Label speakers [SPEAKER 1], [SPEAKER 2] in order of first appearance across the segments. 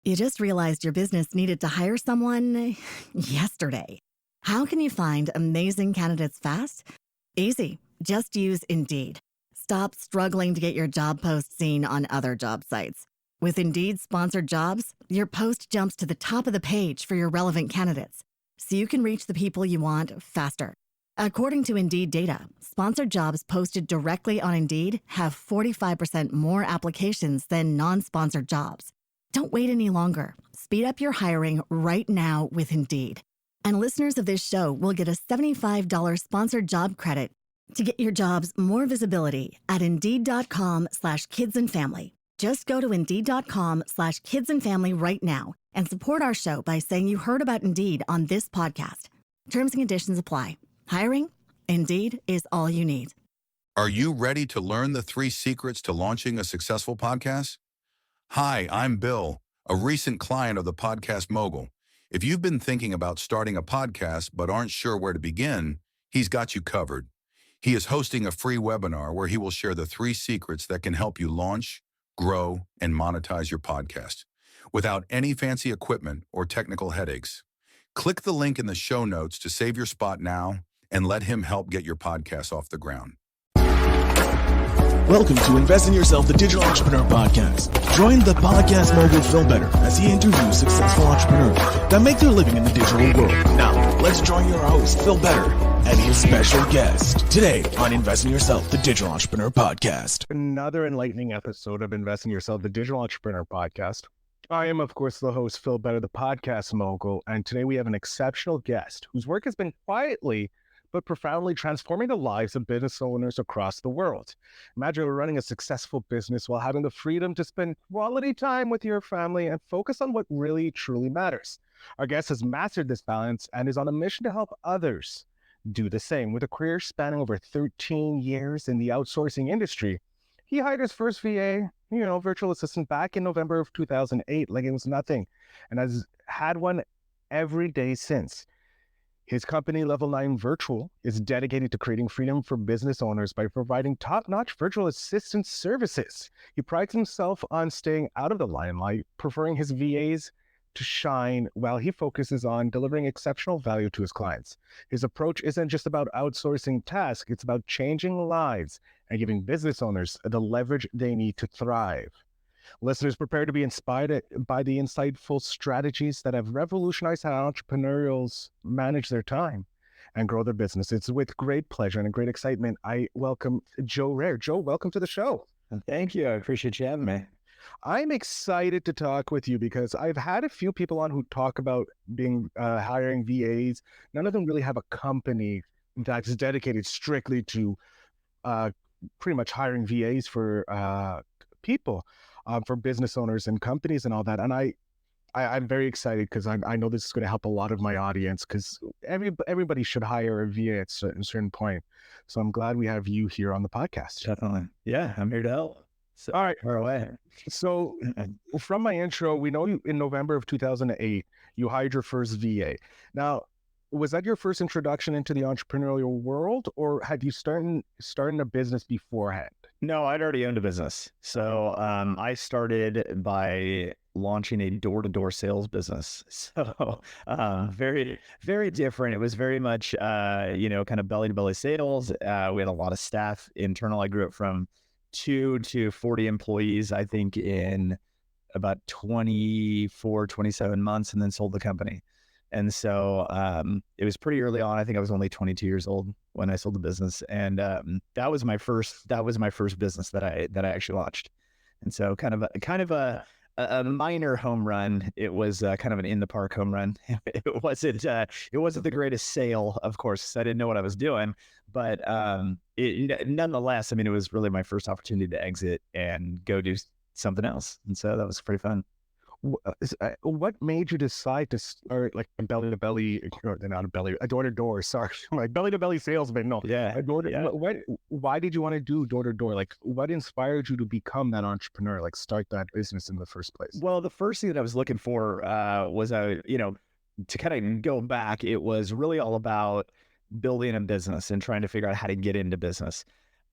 [SPEAKER 1] You just realized your business needed to hire someone yesterday. How can you find amazing candidates fast? Easy. Just use Indeed. Stop struggling to get your job post seen on other job sites. With Indeed sponsored jobs, your post jumps to the top of the page for your relevant candidates, so you can reach the people you want faster. According to Indeed data, sponsored jobs posted directly on Indeed have 45% more applications than non-sponsored jobs. Don't wait any longer. Speed up your hiring right now with Indeed. And listeners of this show will get a $75 sponsored job credit to get your jobs more visibility at Indeed.com/kidsandfamily. Just go to Indeed.com/kidsandfamily right now and support our show by saying you heard about Indeed on this podcast. Terms and conditions apply. Hiring? Indeed is all you need.
[SPEAKER 2] Are you ready to learn the 3 secrets to launching a successful podcast? Hi, I'm Bill, a recent client of the Podcast Mogul. If you've been thinking about starting a podcast but aren't sure where to begin, he's got you covered. He is hosting a free webinar where he will share the 3 secrets that can help you launch, grow, and monetize your podcast without any fancy equipment or technical headaches. Click the link in the show notes to save your spot now and let him help get your podcast off the ground.
[SPEAKER 3] Welcome to Invest in Yourself, the Digital Entrepreneur Podcast. Join the podcast mogul Phil Better as he interviews successful entrepreneurs that make their living in the digital world. Now, let's join your host, Phil Better, and his special guest today on Invest in Yourself, the Digital Entrepreneur Podcast.
[SPEAKER 4] Another enlightening episode of Invest in Yourself, the Digital Entrepreneur Podcast. I am, of course, the host, Phil Better, the podcast mogul, and today we have an exceptional guest whose work has been quietly but profoundly transforming the lives of business owners across the world. Imagine running a successful business while having the freedom to spend quality time with your family and focus on what really, truly matters. Our guest has mastered this balance and is on a mission to help others do the same. With a career spanning over 13 years in the outsourcing industry, he hired his first VA, virtual assistant back in November of 2008, like it was nothing, and has had one every day since. His company, Level 9 Virtual, is dedicated to creating freedom for business owners by providing top-notch virtual assistant services. He prides himself on staying out of the limelight, preferring his VAs to shine while he focuses on delivering exceptional value to his clients. His approach isn't just about outsourcing tasks, it's about changing lives and giving business owners the leverage they need to thrive. Listeners, prepare to be inspired by the insightful strategies that have revolutionized how entrepreneurs manage their time and grow their business. It's with great pleasure and great excitement I welcome Joe Rare. Joe, welcome to the show.
[SPEAKER 5] Thank you. I appreciate you having me.
[SPEAKER 4] I'm excited to talk with you because I've had a few people on who talk about hiring VAs. None of them really have a company that's dedicated strictly to pretty much hiring VAs for people. For business owners and companies and all that. And I'm very excited because I know this is going to help a lot of my audience because everybody should hire a VA at a certain point. So I'm glad we have you here on the podcast.
[SPEAKER 5] Definitely. Yeah, I'm here to help. So,
[SPEAKER 4] all right.
[SPEAKER 5] Far away.
[SPEAKER 4] So from my intro, we know you in November of 2008, you hired your first VA. Now, was that your first introduction into the entrepreneurial world, or had you started a business beforehand?
[SPEAKER 5] No, I'd already owned a business. So I started by launching a door-to-door sales business. So very, very different. It was very much, kind of belly-to-belly sales. We had a lot of staff internal. I grew up from 2 to 40 employees, I think, in about 24, 27 months, and then sold the company. And so it was pretty early on. I think I was only 22 years old when I sold the business, and that was my first business that I actually launched. And so kind of a minor home run. It was kind of an in the park home run. It wasn't the greatest sale, of course. I didn't know what I was doing, but nonetheless, I mean, it was really my first opportunity to exit and go do something else. And so that was pretty fun.
[SPEAKER 4] What made you decide to start like a belly-to-belly, not a belly, a door-to-door, sorry, like belly-to-belly salesman? No.
[SPEAKER 5] Yeah.
[SPEAKER 4] Why did you want to do door-to-door? Like what inspired you to become that entrepreneur, like start that business in the first place?
[SPEAKER 5] Well, the first thing that I was looking for was, to kind of go back, it was really all about building a business and trying to figure out how to get into business.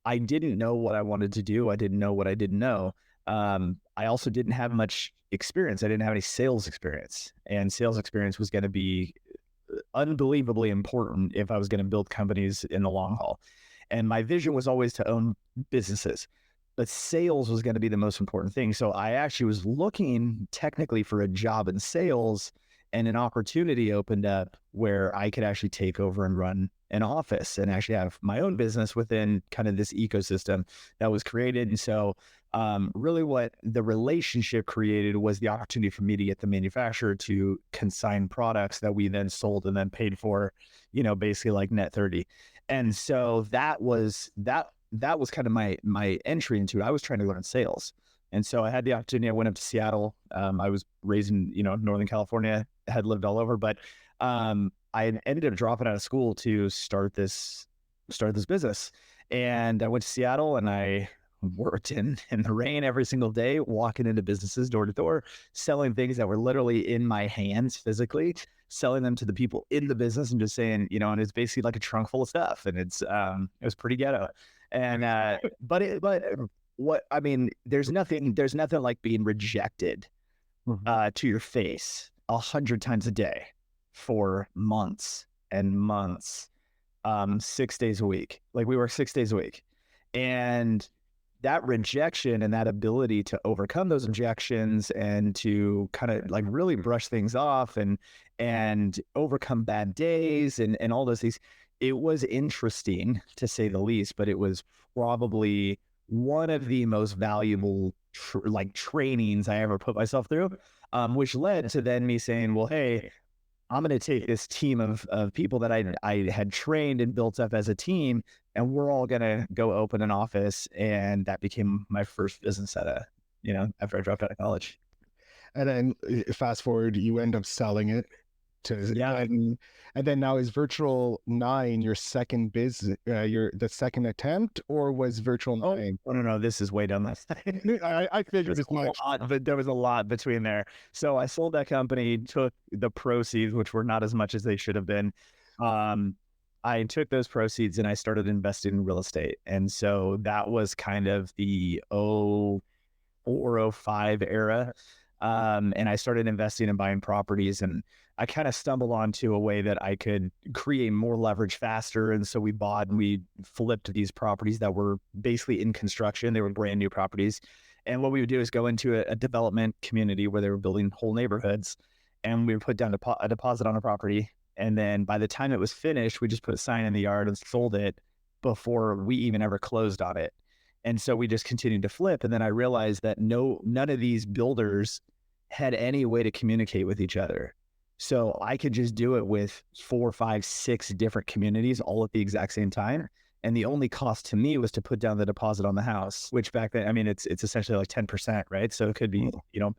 [SPEAKER 5] I didn't know what I wanted to do. I didn't know what I didn't know. I also didn't have much experience. I didn't have any sales experience, and sales experience was going to be unbelievably important if I was going to build companies in the long haul. And my vision was always to own businesses, but sales was going to be the most important thing. So I actually was looking technically for a job in sales, and an opportunity opened up where I could actually take over and run an office and actually have my own business within kind of this ecosystem that was created. And so really what the relationship created was the opportunity for me to get the manufacturer to consign products that we then sold and then paid for, basically like net 30. And so that was kind of my entry into it. I was trying to learn sales. And so I had the opportunity. I went up to Seattle. I was raised in, Northern California, had lived all over, but I ended up dropping out of school to start this business. And I went to Seattle and I worked in the rain every single day, walking into businesses door to door, selling things that were literally in my hands physically, selling them to the people in the business and just saying, and it's basically like a trunk full of stuff. And it was pretty ghetto. And, there's nothing like being rejected to your face 100 times a day for months and months, 6 days a week. Like we work 6 days a week. And that rejection and that ability to overcome those objections and to kind of like really brush things off and overcome bad days and all those things, it was interesting to say the least, but it was probably one of the most valuable trainings I ever put myself through, which led to then me saying, well, hey, I'm going to take this team of people that I had trained and built up as a team, and we're all going to go open an office. And that became my first business after I dropped out of college.
[SPEAKER 4] And then fast forward, you end up selling it to, and then now is Virtual 9 your second business, the second attempt, or was Virtual 9?
[SPEAKER 5] Oh, no, this is way down that side.
[SPEAKER 4] I figured it was
[SPEAKER 5] but there was a lot between there. So I sold that company, took the proceeds, which were not as much as they should have been. I took those proceeds and I started investing in real estate. And so that was kind of the 04, 05 era. And I started investing and buying properties, and I kind of stumbled onto a way that I could create more leverage faster. And so we bought and we flipped these properties that were basically in construction. They were brand new properties. And what we would do is go into a development community where they were building whole neighborhoods, and we would put down a deposit on a property. And then by the time it was finished, we just put a sign in the yard and sold it before we even ever closed on it. And so we just continued to flip. And then I realized that none of these builders had any way to communicate with each other. So I could just do it with 4, 5, 6 different communities all at the exact same time. And the only cost to me was to put down the deposit on the house, which back then, it's essentially like 10%, right? So it could be,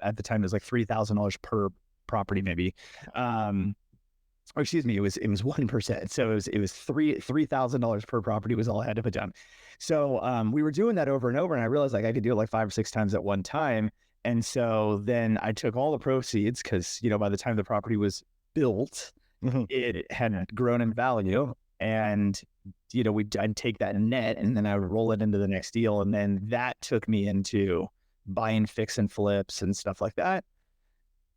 [SPEAKER 5] at the time it was like $3,000 per property, maybe. Or excuse me, it was 1%. So it was $3,000 per property was all I had to put down. So we were doing that over and over, and I realized like I could do it like 5 or 6 times at one time. And so then I took all the proceeds because, by the time the property was built, it had grown in value. And, I'd take that net and then I would roll it into the next deal. And then that took me into buying fix and flips and stuff like that.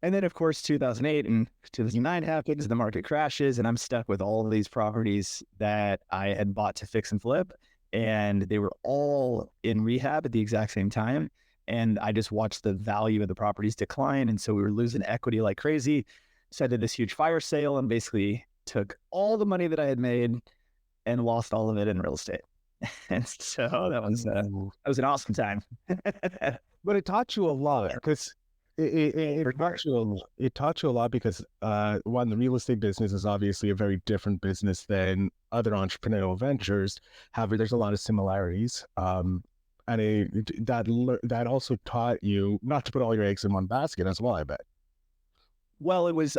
[SPEAKER 5] And then, of course, 2008 and 2009 happens, the market crashes, and I'm stuck with all of these properties that I had bought to fix and flip. And they were all in rehab at the exact same time. And I just watched the value of the properties decline. And so we were losing equity like crazy. So I did this huge fire sale and basically took all the money that I had made and lost all of it in real estate. And so that was an awesome time.
[SPEAKER 4] But it taught you a lot because it taught you a lot because one, the real estate business is obviously a very different business than other entrepreneurial ventures. However, there's a lot of similarities. And that also taught you not to put all your eggs in one basket as well, I bet.
[SPEAKER 5] Well, it was,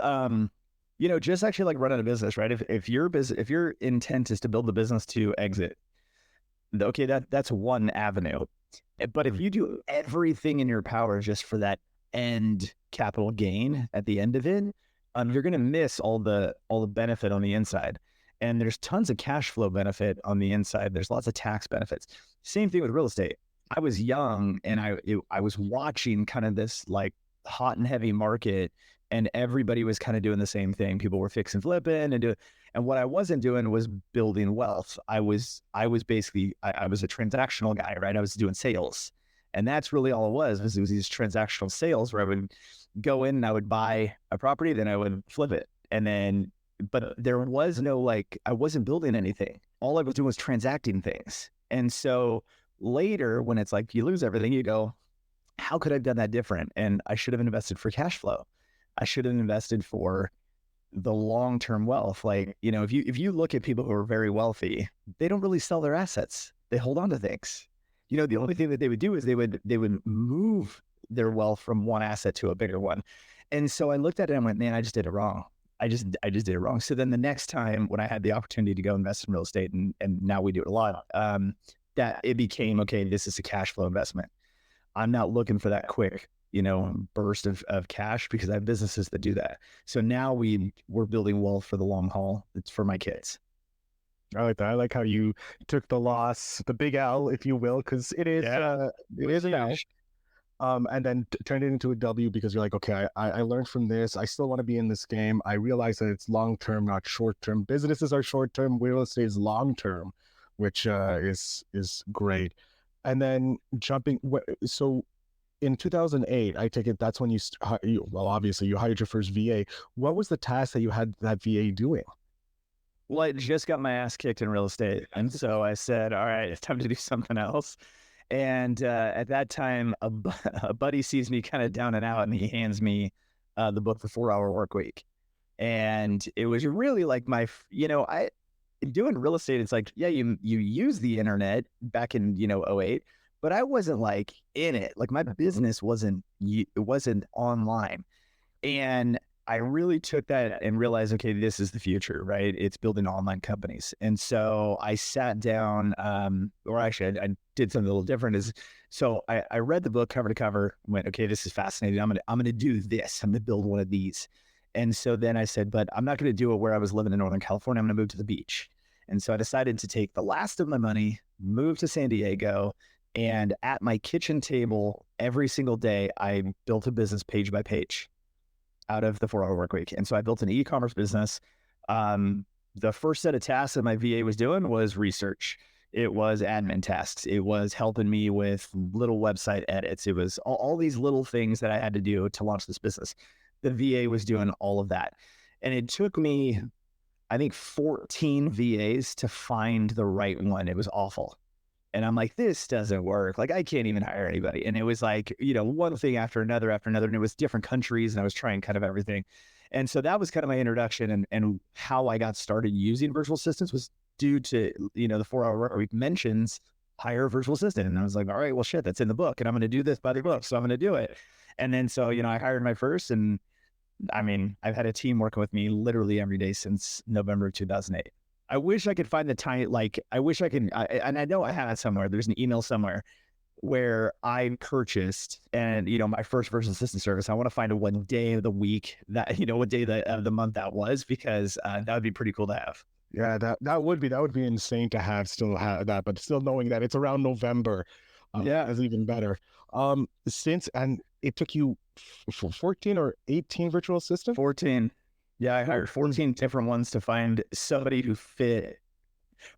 [SPEAKER 5] just actually like running a business, right? If your intent is to build the business to exit, okay, that's one avenue. But if you do everything in your power just for that end capital gain at the end of it, you're going to miss all the benefit on the inside. And there's tons of cash flow benefit on the inside. There's lots of tax benefits. Same thing with real estate. I was young and I was watching kind of this like hot and heavy market, and everybody was kind of doing the same thing. People were fix and flipping and what I wasn't doing was building wealth. I was basically, I was a transactional guy, right? I was doing sales. And that's really all it was these transactional sales where I would go in and I would buy a property, then I would flip it. And then, but there was no, like, I wasn't building anything. All I was doing was transacting things. And so later, when it's like you lose everything, you go, how could I have done that different? And I should have invested for cash flow. I should have invested for the long-term wealth. Like, you know, if you look at people who are very wealthy, they don't really sell their assets. They hold on to things. You know, the only thing that they would do is they would move their wealth from one asset to a bigger one. And so I looked at it and went, man, I just did it wrong. I just did it wrong. So then the next time when I had the opportunity to go invest in real estate, and now we do it a lot, that it became, okay, this is a cash flow investment. I'm not looking for that quick, you know, burst of cash, because I have businesses that do that. So now we're building wealth for the long haul. It's for my kids.
[SPEAKER 4] I like that. I like how you took the loss, the big L, if you will, because it is an L. And then turned it into a W, because you're like, okay, I learned from this. I still want to be in this game. I realize that it's long-term, not short-term. Businesses are short-term. Real estate is long-term, which is great. And then so in 2008, I take it that's when obviously you hired your first VA. What was the task that you had that VA doing?
[SPEAKER 5] Well, I just got my ass kicked in real estate. And so I said, all right, it's time to do something else. And at that time, a buddy sees me kind of down and out, and he hands me the book, The 4-Hour Workweek. And it was really like I doing real estate. It's like, yeah, you use the internet back in, 08, but I wasn't like in it. Like my business wasn't online. And I really took that and realized, okay, this is the future, right? It's building online companies. And so I sat down, or actually I did something a little different. So I read the book cover to cover, went, okay, this is fascinating. I'm gonna do this. I'm gonna build one of these. And so then I said, but I'm not gonna do it where I was living in Northern California. I'm gonna move to the beach. And so I decided to take the last of my money, move to San Diego, and at my kitchen table every single day, I built a business page by page out of the 4-Hour Workweek. And so I built an e-commerce business. The first set of tasks that my VA was doing was research. It was admin tasks. It was helping me with little website edits. It was all these little things that I had to do to launch this business. The VA was doing all of that. And it took me, I think, 14 VAs to find the right one. It was awful. And I'm like, this doesn't work. Like, I can't even hire anybody. And it was like, one thing after another. And it was different countries, and I was trying kind of everything. And so that was kind of my introduction, and how I got started using virtual assistants was due to, the 4-Hour Workweek mentions hire a virtual assistant. And I was like, all right, well, shit, that's in the book, and I'm going to do this by the book. So I'm going to do it. And then, so, I hired my first, and I mean, I've had a team working with me literally every day since November of 2008. I wish I could find the time. Like, I wish I can, and I know I have it somewhere. There's an email somewhere where I purchased, and, my first virtual assistant service. I want to find a one day of the week that, what day of the month that was, because that would be pretty cool to have.
[SPEAKER 4] Yeah, that would be insane to still have that, but still knowing that it's around November, is even better. And it took you 14 or 18 virtual assistants?
[SPEAKER 5] 14. Yeah, I hired 14 different ones to find somebody who fit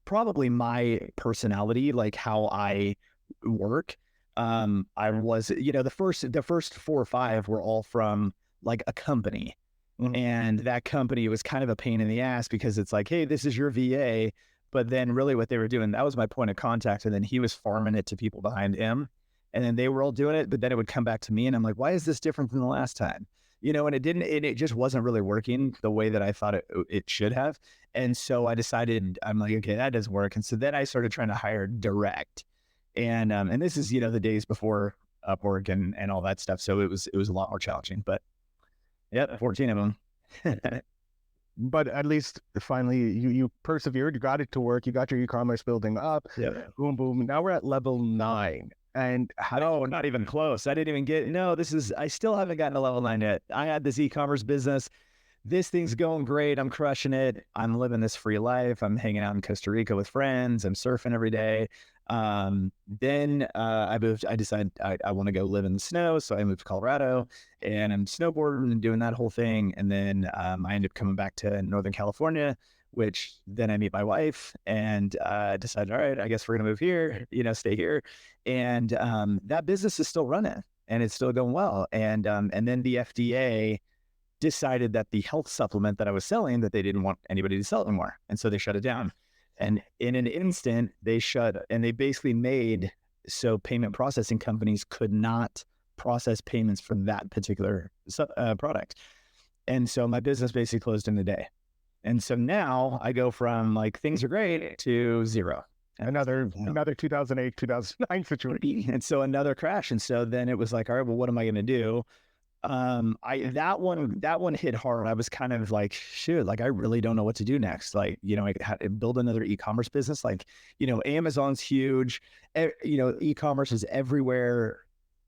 [SPEAKER 5] probably my personality, like how I work. I was, the first 4 or 5 were all from like a company. Mm-hmm. And that company was kind of a pain in the ass, because it's like, hey, this is your VA. But then really what they were doing, that was my point of contact. And then he was farming it to people behind him. And then they were all doing it, but then it would come back to me, and I'm like, why is this different than the last time? And it just wasn't really working the way that I thought it should have. And so I decided, I'm like, okay, that doesn't work. And so then I started trying to hire direct. And this is, the days before Upwork and all that stuff. So it was a lot more challenging, but yeah, 14 of them.
[SPEAKER 4] But at least finally you persevered, you got it to work, you got your e-commerce building up. Yeah. Boom, boom. Now we're at level 9. And
[SPEAKER 5] no, not even close. I didn't even I still haven't gotten to level 9 yet. I had this e-commerce business. This thing's going great. I'm crushing it. I'm living this free life. I'm hanging out in Costa Rica with friends. I'm surfing every day. I decided I want to go live in the snow. So I moved to Colorado and I'm snowboarding and doing that whole thing. And then I ended up coming back to Northern California, which then I meet my wife and decided, all right, I guess we're going to move here, stay here. And that business is still running and it's still going well. And then the FDA decided that the health supplement that I was selling, that they didn't want anybody to sell it anymore. And so they shut it down. And in an instant, they basically made so payment processing companies could not process payments for that particular product. And so my business basically closed in a day. And so now I go from like things are great to zero.
[SPEAKER 4] Another 2008, 2009 situation.
[SPEAKER 5] And so another crash. And so then it was like, all right, well, what am I going to do? That one hit hard. I was kind of like, shoot, like I really don't know what to do next. Like, I had to build another e-commerce business. Like, Amazon's huge, e-commerce is everywhere.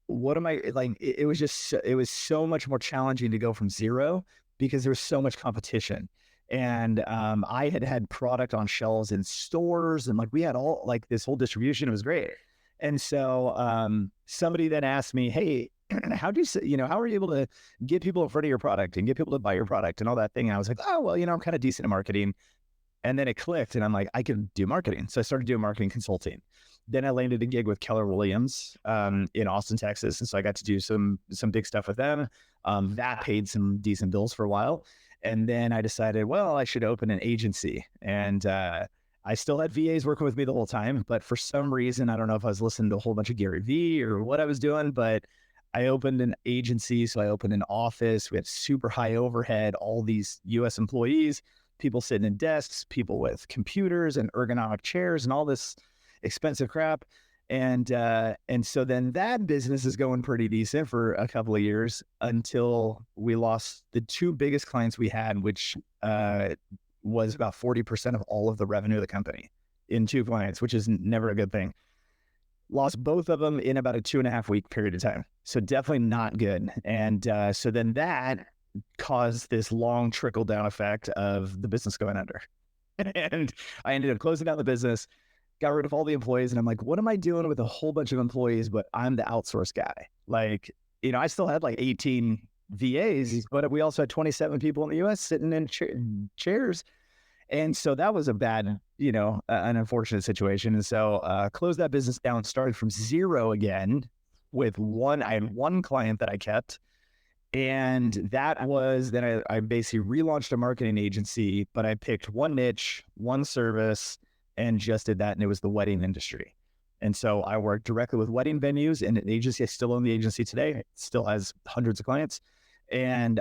[SPEAKER 5] What am I like? It was so much more challenging to go from zero because there was so much competition. And I had product on shelves in stores and like we had all like this whole distribution. It was great. And so somebody then asked me, hey, how do you, how are you able to get people in front of your product and get people to buy your product and all that thing? And I was like, oh, well, I'm kind of decent at marketing. And then it clicked and I'm like, I can do marketing. So I started doing marketing consulting. Then I landed a gig with Keller Williams in Austin, Texas. And so I got to do some big stuff with them. That paid some decent bills for a while. And then I decided, well, I should open an agency. And I still had VAs working with me the whole time. But for some reason, I don't know if I was listening to a whole bunch of Gary Vee or what I was doing, but I opened an agency. So I opened an office. We had super high overhead, all these US employees, people sitting in desks, people with computers and ergonomic chairs and all this expensive crap. And so then that business is going pretty decent for a couple of years until we lost the two biggest clients we had, which was about 40% of all of the revenue of the company in two clients, which is never a good thing. Lost both of them in about a 2.5 week period of time. So definitely not good. And so then that caused this long trickle down effect of the business going under. And I ended up closing down the business, got rid of all the employees. And I'm like, what am I doing with a whole bunch of employees, but I'm the outsource guy? Like, I still had like 18 VAs, but we also had 27 people in the US sitting in chairs. And so that was a bad, an unfortunate situation. And so closed that business down, started from zero again with I had one client that I kept. And that was, then I basically relaunched a marketing agency, but I picked one niche, one service, and just did that. And it was the wedding industry. And so I worked directly with wedding venues and an agency. I still own the agency today. It still has hundreds of clients. And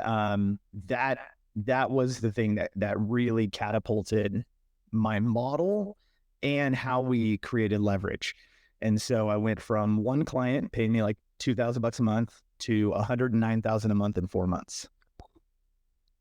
[SPEAKER 5] that was the thing that really catapulted my model and how we created leverage. And so I went from one client paying me like $2,000 a month to $109,000 a month in 4 months.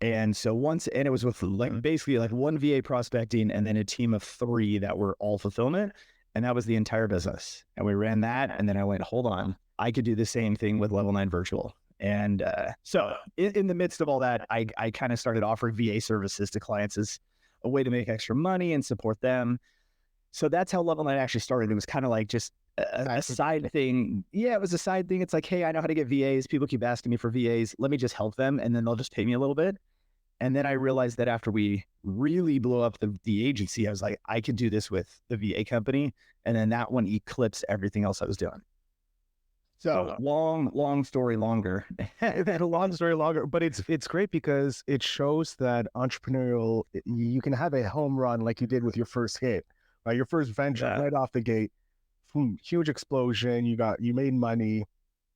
[SPEAKER 5] And so and it was with like basically like one VA prospecting and then a team of 3 that were all fulfillment. And that was the entire business. And we ran that. And then I went, hold on, I could do the same thing with Level 9 Virtual. And so in the midst of all that, I kind of started offering VA services to clients as a way to make extra money and support them. So that's how Level 9 actually started. It was kind of like just a side thing. Yeah, it was a side thing. It's like, hey, I know how to get VAs. People keep asking me for VAs. Let me just help them. And then they'll just pay me a little bit. And then I realized that after we really blew up the agency, I was like, I could do this with the VA company. And then that one eclipsed everything else I was doing. So long story longer.
[SPEAKER 4] A long story longer, but it's great because it shows that entrepreneurial, you can have a home run like you did with your first hit, right? Your first venture right off the gate, huge explosion. You made money.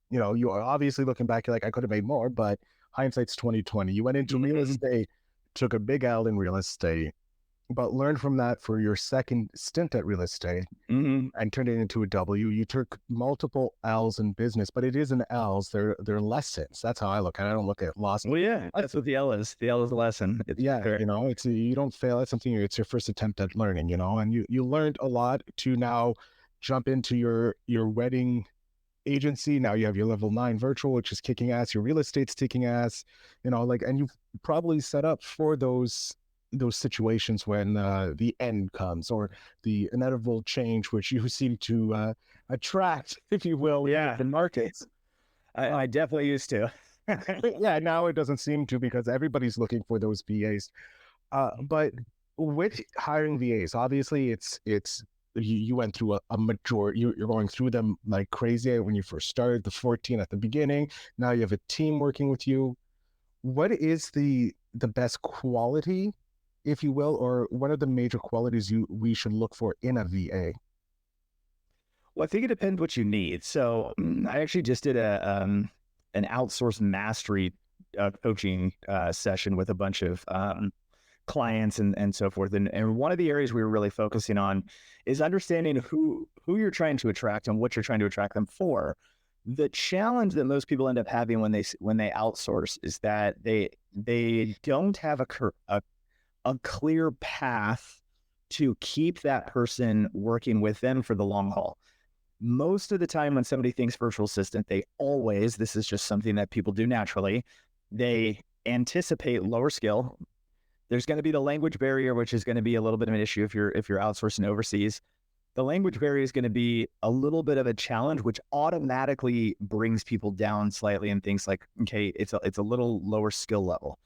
[SPEAKER 4] You are obviously looking back, you're like, I could have made more, but hindsight's 2020. You went into real estate, took a big L in real estate, but learned from that for your second stint at real estate and turned it into a W. You took multiple L's in business, but it isn't L's. They're lessons. That's how I look at it. I don't look at loss.
[SPEAKER 5] Well, yeah, that's what the L is. The L is the lesson.
[SPEAKER 4] It's you don't fail at something. It's your first attempt at learning, and you learned a lot to now jump into your wedding agency. Now you have your Level 9 Virtual, which is kicking ass. Your real estate's kicking ass, and you've probably set up for those those situations when the end comes, or the inevitable change, which you seem to attract, if you will, in markets.
[SPEAKER 5] I definitely used to.
[SPEAKER 4] Yeah, now it doesn't seem to, because everybody's looking for those VAs. But with hiring VAs, obviously you went through a majority. You're going through them like crazy when you first started, the 14 at the beginning. Now you have a team working with you. What is the best quality, if you will, or what are the major qualities we should look for in a VA?
[SPEAKER 5] Well, I think it depends what you need. So I actually just did an outsourced mastery coaching session with a bunch of clients and so forth. And one of the areas we were really focusing on is understanding who you're trying to attract and what you're trying to attract them for. The challenge that most people end up having when they outsource is that they don't have a clear path to keep that person working with them for the long haul. Most of the time when somebody thinks virtual assistant, this is just something that people do naturally, they anticipate lower skill. There's going to be the language barrier, which is going to be a little bit of an issue if you're outsourcing overseas. The language barrier is going to be a little bit of a challenge, which automatically brings people down slightly and things like, okay, it's a little lower skill level.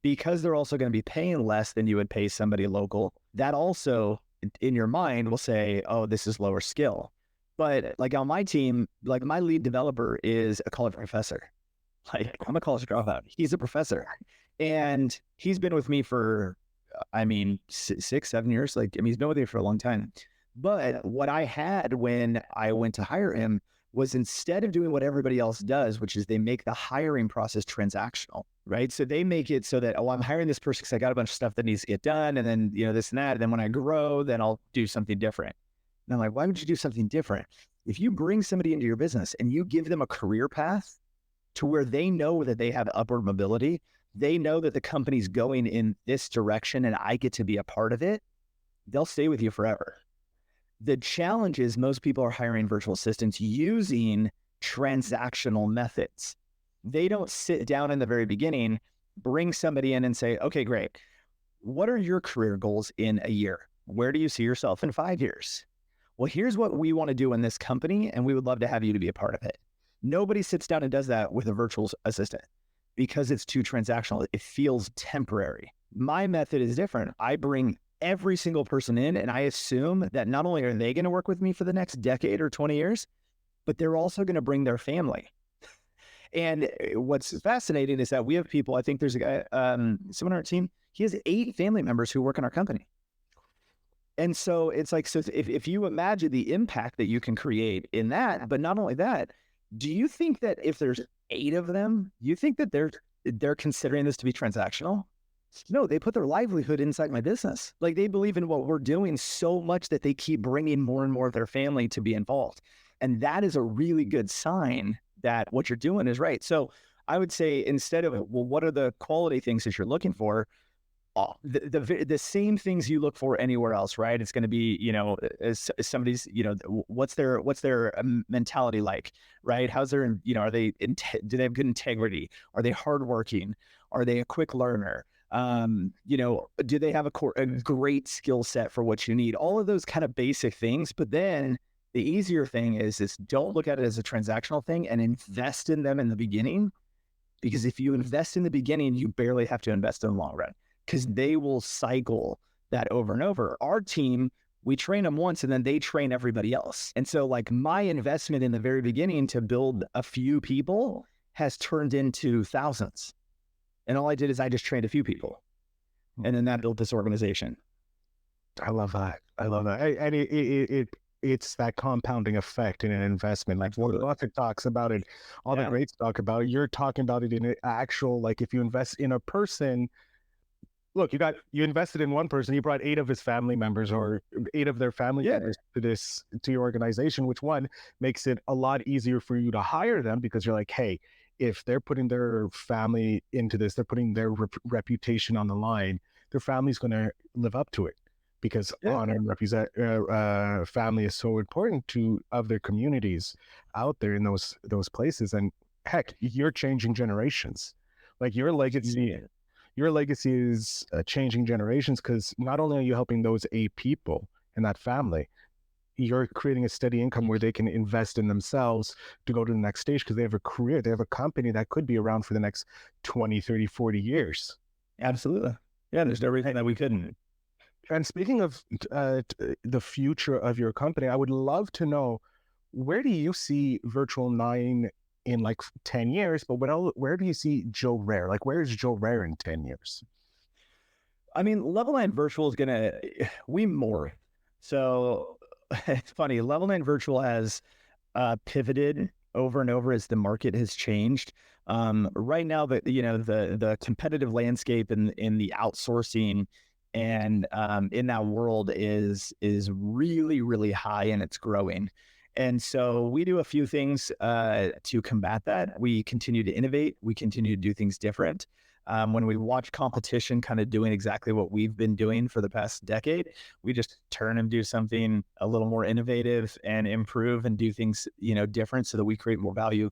[SPEAKER 5] Because they're also going to be paying less than you would pay somebody local. That also, in your mind, will say, oh, this is lower skill. But like on my team, like my lead developer is a college professor. Like I'm a college dropout. He's a professor. And he's been with me for, 6-7 years. He's been with me for a long time. But what I had when I went to hire him was, instead of doing what everybody else does, which is they make the hiring process transactional, right? So they make it so that, oh, I'm hiring this person because I got a bunch of stuff that needs to get done. And then, this and that. And then when I grow, then I'll do something different. And I'm like, why would you do something different? If you bring somebody into your business and you give them a career path to where they know that they have upward mobility, they know that the company's going in this direction and I get to be a part of it, they'll stay with you forever. The challenge is most people are hiring virtual assistants using transactional methods. They don't sit down in the very beginning, bring somebody in and say, okay, great. What are your career goals in a year? Where do you see yourself in 5 years? Well, here's what we want to do in this company, and we would love to have you to be a part of it. Nobody sits down and does that with a virtual assistant because it's too transactional. It feels temporary. My method is different. I bring every single person in, and I assume that not only are they going to work with me for the next decade or 20 years, but they're also going to bring their family. And what's fascinating is that we have people, I think there's a guy, someone on our team, he has 8 family members who work in our company. And so it's like, so if you imagine the impact that you can create in that, but not only that, do you think that if there's 8 of them, you think that they're considering this to be transactional? No, they put their livelihood inside my business. Like, they believe in what we're doing so much that they keep bringing more and more of their family to be involved. And that is a really good sign that what you're doing is right. So I would say, instead of, well, what are the quality things that you're looking for? The same things you look for anywhere else, right? It's going to be, as somebody's, what's their mentality like, right? How's their, are they, do they have good integrity? Are they hardworking? Are they a quick learner? Do they have a great skill set for what you need? All of those kind of basic things. But then the easier thing is don't look at it as a transactional thing and invest in them in the beginning. Because if you invest in the beginning, you barely have to invest in the long run, because they will cycle that over and over. Our team, we train them once and then they train everybody else. And so, like, my investment in the very beginning to build a few people has turned into thousands. And all I did is I just trained a few people. And then that built this organization.
[SPEAKER 4] I love that. And it's that compounding effect in an investment. Like Warren Buffett talks about it, all the greats talk about it. You're talking about it in an actual, like, if you invest in a person, look, you invested in one person, you brought 8 of his family members or 8 of their family members to your organization, which one makes it a lot easier for you to hire them, because you're like, hey, if they're putting their family into this, they're putting their reputation on the line, their family's going to live up to it, because honor and family is so important of their communities out there in those places. And heck, you're changing generations. Like, your legacy your legacy is changing generations, because not only are you helping those 8 people in that family, you're creating a steady income where they can invest in themselves to go to the next stage, because they have a career, they have a company that could be around for the next 20, 30, 40 years.
[SPEAKER 5] Absolutely. Yeah, there's no reason that we couldn't.
[SPEAKER 4] And speaking of the future of your company, I would love to know, where do you see Virtual 9 in like 10 years? But where do you see Joe Rare? Like, where is Joe Rare in 10 years?
[SPEAKER 5] I mean, Level 9 Virtual is we morph. So it's funny, Level 9 Virtual has pivoted over and over as the market has changed. Right now, the competitive landscape in the outsourcing and in that world is really, really high, and it's growing. And so we do a few things to combat that. We continue to innovate. We continue to do things different. When we watch competition kind of doing exactly what we've been doing for the past decade, we just turn and do something a little more innovative and improve and do things, different, so that we create more value.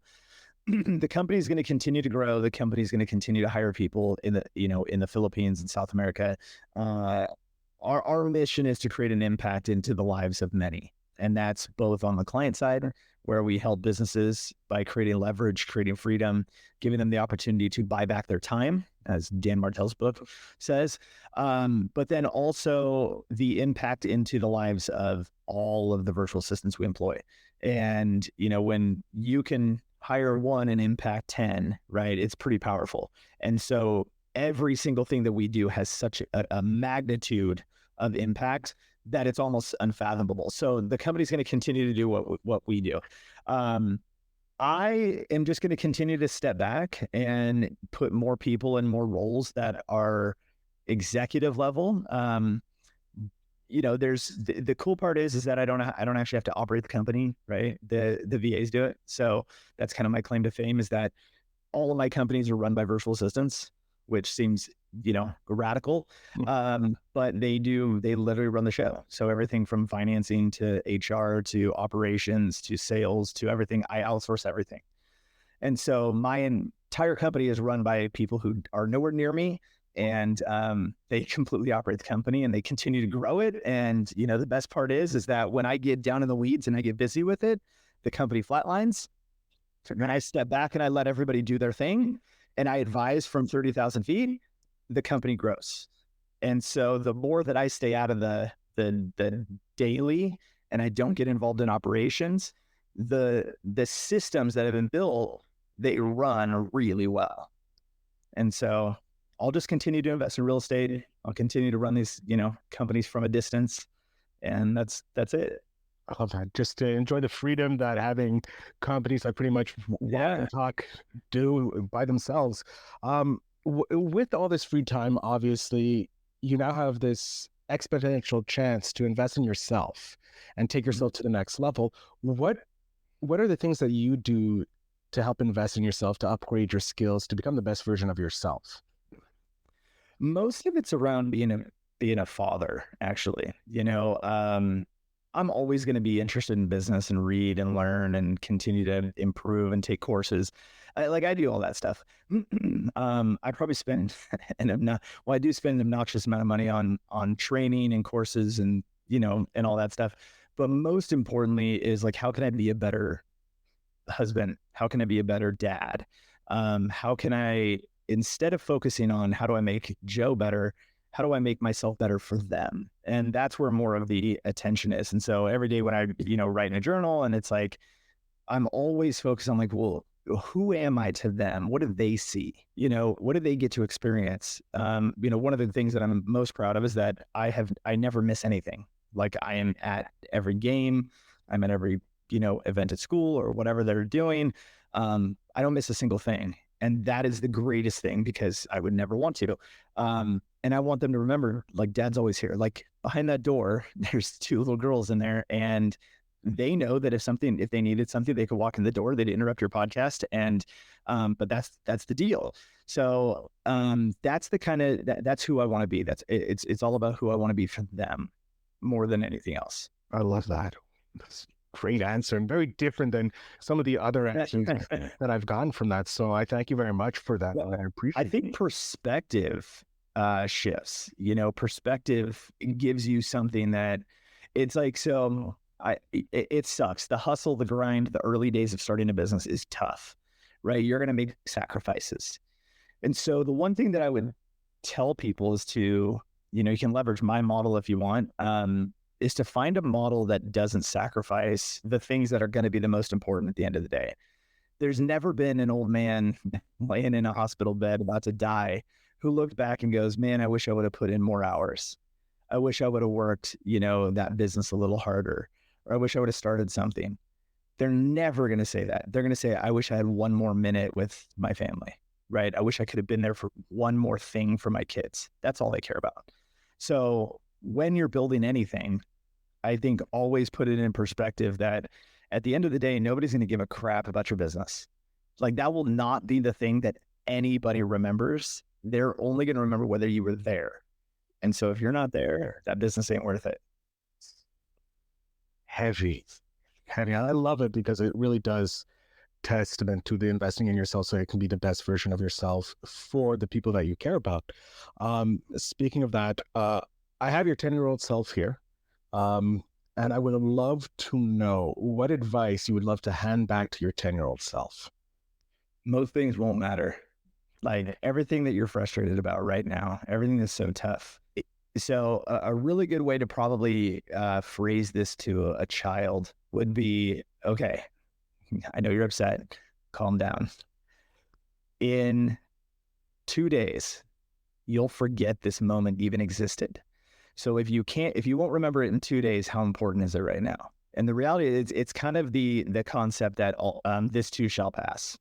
[SPEAKER 5] The company is going to continue to grow. The company is going to continue to hire people in the Philippines and South America. Our mission is to create an impact into the lives of many. And that's both on the client side, where we help businesses by creating leverage, creating freedom, giving them the opportunity to buy back their time, as Dan Martell's book says. But then also the impact into the lives of all of the virtual assistants we employ. And, when you can hire one and impact 10, right, it's pretty powerful. And so every single thing that we do has such a magnitude of impact that it's almost unfathomable. So the company's going to continue to do what we do. I am just going to continue to step back and put more people in more roles that are executive level. There's the cool part is that I don't actually have to operate the company, right? The VAs do it. So that's kind of my claim to fame, is that all of my companies are run by virtual assistants, which seems, radical. But they literally run the show. So everything from financing to HR to operations to sales to everything, I outsource everything. And so my entire company is run by people who are nowhere near me, and they completely operate the company, and they continue to grow it. And, the best part is that when I get down in the weeds and I get busy with it, the company flatlines. When I step back and I let everybody do their thing and I advise from 30,000 feet, the company grows. And so the more that I stay out of the daily and I don't get involved in operations, the systems that have been built, they run really well. And so I'll just continue to invest in real estate. I'll continue to run these, companies from a distance, and that's it.
[SPEAKER 4] I love that. Just to enjoy the freedom that having companies that pretty much walk and talk do by themselves. With all this free time, obviously, you now have this exponential chance to invest in yourself and take yourself to the next level. What are the things that you do to help invest in yourself, to upgrade your skills, to become the best version of yourself?
[SPEAKER 5] Most of it's around being a father, actually. I'm always going to be interested in business and read and learn and continue to improve and take courses. I do all that stuff. I probably spend I do spend an obnoxious amount of money on training and courses and, and all that stuff. But most importantly is how can I be a better husband? How can I be a better dad? How can I, instead of focusing on how do I make Joe better, how do I make myself better for them? And that's where more of the attention is. And so every day when I, write in a journal, and it's I'm always focused on well, who am I to them? What do they see? What do they get to experience? One of the things that I'm most proud of is that I never miss anything. I am at every game, I'm at every, event at school or whatever they're doing. I don't miss a single thing. And that is the greatest thing, because I would never want to. And I want them to remember, Dad's always here. Behind that door, there's 2 little girls in there, and they know that if they needed something, they could walk in the door. They'd interrupt your podcast, and but that's the deal. So that's the kind of that's who I want to be. It's all about who I want to be for them more than anything else.
[SPEAKER 4] I love that. great answer and very different than some of the other answers that I've gotten from that. So I thank you very much for that.
[SPEAKER 5] Well,
[SPEAKER 4] I
[SPEAKER 5] I
[SPEAKER 4] appreciate it.
[SPEAKER 5] think perspective shifts. You know, perspective gives you something that it's like, so it sucks. The hustle, the grind, the early days of starting a business is tough, right? You're going to make sacrifices. And so the one thing that I would tell people is to, you know, you can leverage my model if you want, is to find a model that doesn't sacrifice the things that are going to be the most important at the end of the day. There's never been an old man laying in a hospital bed about to die who looked back and goes, man, I wish I would have put in more hours. I wish I would have worked, you know, that business a little harder, or I wish I would have started something. They're never going to say that. They're going to say, I wish I had one more minute with my family, right? I wish I could have been there for one more thing for my kids. That's all they care about. So when you're building anything, I think always put it in perspective that at the end of the day, nobody's going to give a crap about your business. Like, that will not be the thing that anybody remembers. They're only going to remember whether you were there. And so if you're not there, that business ain't worth it.
[SPEAKER 4] Heavy. I love it because it really does testament to the investing in yourself so it can be the best version of yourself for the people that you care about. Speaking of that, I have your 10-year-old self here. And I would love to know what advice you would love to hand back to your 10-year-old self.
[SPEAKER 5] Most things won't matter. Like, everything that you're frustrated about right now, everything is so tough. So a really good way to probably phrase this to a child would be, okay, I know you're upset. Calm down. In 2 days, you'll forget this moment even existed. So if you won't remember it in 2 days, how important is it right now? And the reality is, it's kind of the concept that this too shall pass,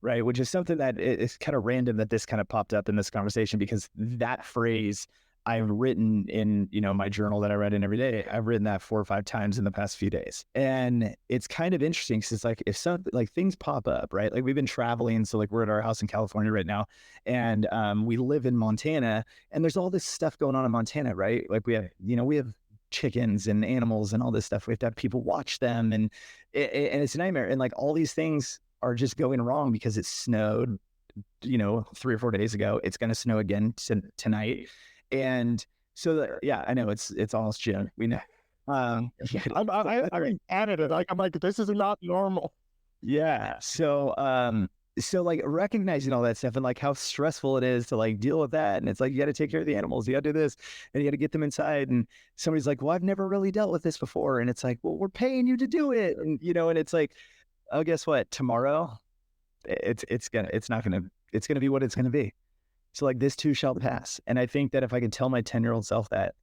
[SPEAKER 5] right? Which is something that it's kind of random that this kind of popped up in this conversation, because that phrase I've written in, you know, my journal that I write in every day. I've written that 4 or 5 times in the past few days. And it's kind of interesting because it's like, if something like things pop up, right? Like, we've been traveling. So like, we're at our house in California right now, and we live in Montana, and there's all this stuff going on in Montana, right? Like, we have chickens and animals and all this stuff. We have to have people watch them, and it's a nightmare. And like, all these things are just going wrong because it snowed, you know, 3 or 4 days ago. It's going to snow again tonight. And so, yeah, I know it's almost June. We know.
[SPEAKER 4] I'm added it. I'm like, this is not normal.
[SPEAKER 5] Yeah. So like, recognizing all that stuff and like how stressful it is to like deal with that. And it's like, you got to take care of the animals. You got to do this, and you got to get them inside. And somebody's like, well, I've never really dealt with this before. And it's like, well, we're paying you to do it. And, you know, and it's like, oh, guess what? Tomorrow, it's going to be what it's going to be. So like, this too shall pass. And I think that if I could tell my 10-year-old self that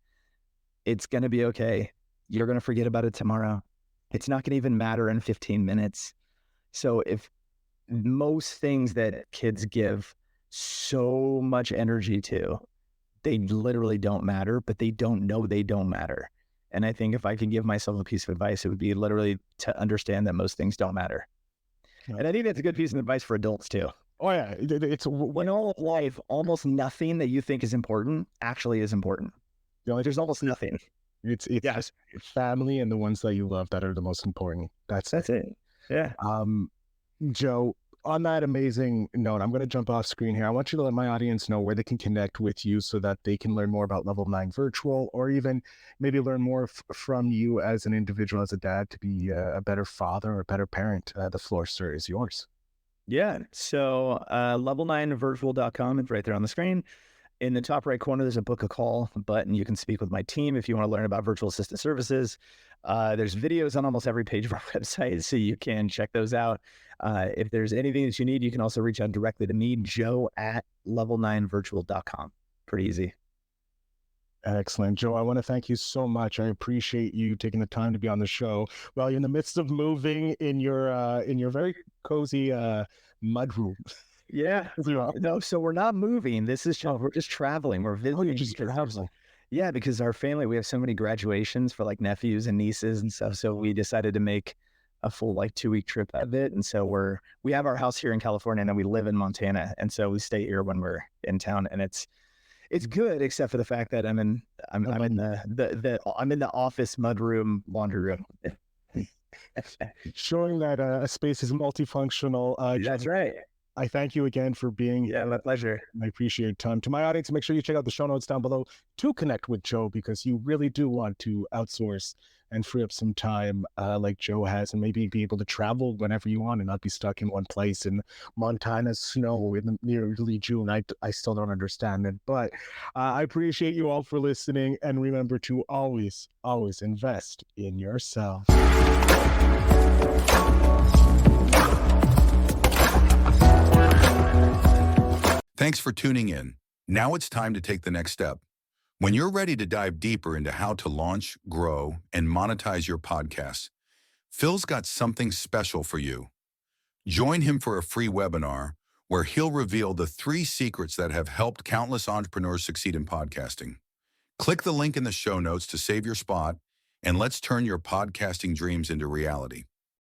[SPEAKER 5] it's going to be okay, you're going to forget about it tomorrow. It's not going to even matter in 15 minutes. So if most things that kids give so much energy to, they literally don't matter, but they don't know they don't matter. And I think if I could give myself a piece of advice, it would be literally to understand that most things don't matter. Yeah. And I think that's a good piece of advice for adults too.
[SPEAKER 4] Oh yeah, it's
[SPEAKER 5] in all of life, almost nothing that you think is important actually is important. You know, there's almost nothing.
[SPEAKER 4] It's just family and the ones that you love that are the most important. That's
[SPEAKER 5] it. Yeah.
[SPEAKER 4] Joe, on that amazing note, I'm going to jump off screen here. I want you to let my audience know where they can connect with you so that they can learn more about Level 9 Virtual, or even maybe learn more from you as an individual, as a dad, to be a better father or a better parent. The floor, sir, is yours.
[SPEAKER 5] Yeah. So level9virtual.com, it's right there on the screen. In the top right corner, there's a book a call button. You can speak with my team if you want to learn about virtual assistant services. There's videos on almost every page of our website, so you can check those out. If there's anything that you need, you can also reach out directly to me, joe@level9virtual.com. Pretty easy.
[SPEAKER 4] Excellent. Joe, I want to thank you so much. I appreciate you taking the time to be on the show while you're in the midst of moving in your very cozy mudroom.
[SPEAKER 5] Yeah. No, so we're not moving. We're just traveling. We're visiting.
[SPEAKER 4] Oh, you're just traveling.
[SPEAKER 5] Yeah, because our family, we have so many graduations for like nephews and nieces and stuff. So we decided to make a full like 2-week trip out of it. And so we have our house here in California, and then we live in Montana. And so we stay here when we're in town, and it's good, except for the fact that I'm in the office mudroom laundry room.
[SPEAKER 4] showing that a space is multifunctional.
[SPEAKER 5] That's right.
[SPEAKER 4] I thank you again for being
[SPEAKER 5] Yeah, my pleasure.
[SPEAKER 4] I appreciate your time. To my audience, make sure you check out the show notes down below to connect with Joe, because you really do want to outsource and free up some time like Joe has, and maybe be able to travel whenever you want and not be stuck in one place in Montana's snow in the nearly June. I still don't understand it, but I appreciate you all for listening. And remember to always, always invest in yourself.
[SPEAKER 2] Thanks for tuning in. Now it's time to take the next step. When you're ready to dive deeper into how to launch, grow, and monetize your podcast, Phil's got something special for you. Join him for a free webinar where he'll reveal the 3 secrets that have helped countless entrepreneurs succeed in podcasting. Click the link in the show notes to save your spot, and let's turn your podcasting dreams into reality.